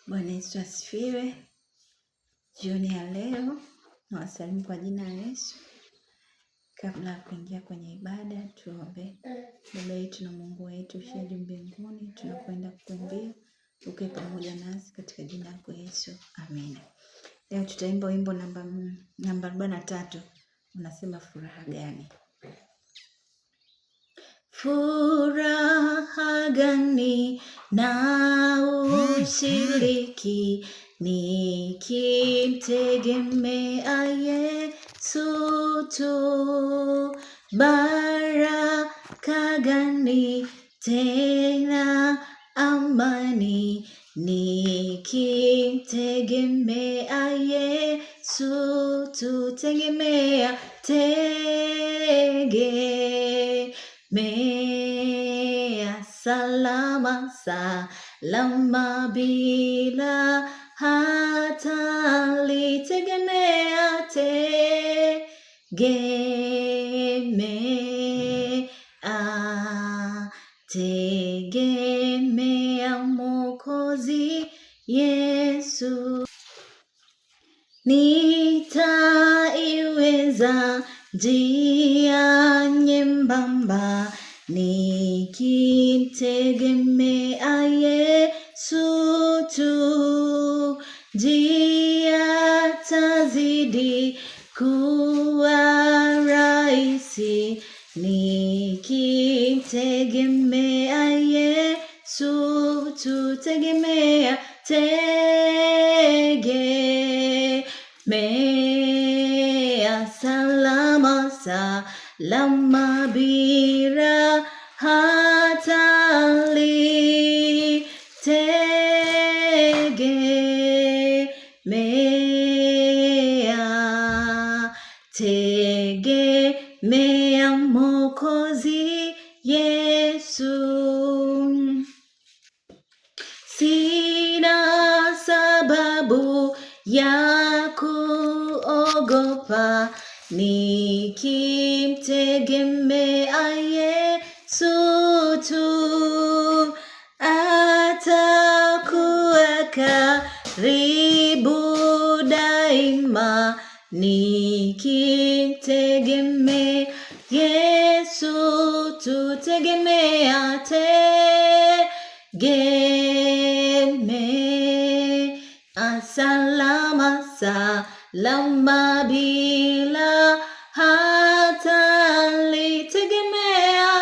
Bwana Yesu asifiwe. Jioni ya leo nawasalimu kwa jina la Yesu. Kabla ya kuingia kwenye ibada, tuombe. Baba yetu na Mungu wetu uliye juu mbinguni, tunakwenda kukuimbia, ukae pamoja nasi katika jina lako Yesu. Amina. Leo tutaimba wimbo namba 43. Unasema furaha gani? Furaha gani na ushiriki nikimtegemea Yesu tu. Baraka gani tena amani nikimtegemea Yesu tu. Tegemea salama bila hatari. Tegemea Mwokozi Yesu. Nitaiweza njia nyembamba nikimtegemea Yesu tu. Njia tazidi kuwa rahisi nikimtegemea Yesu tu. Tegemea salama bila hatari. Tegemea Mwokozi Yesu. Sina sababu ya kuogopa nikimtegemea Yesu tu. Atakuwa karibu daima nikimtegemea Yesu tu. Tegemea salama bila hatari. Tegemea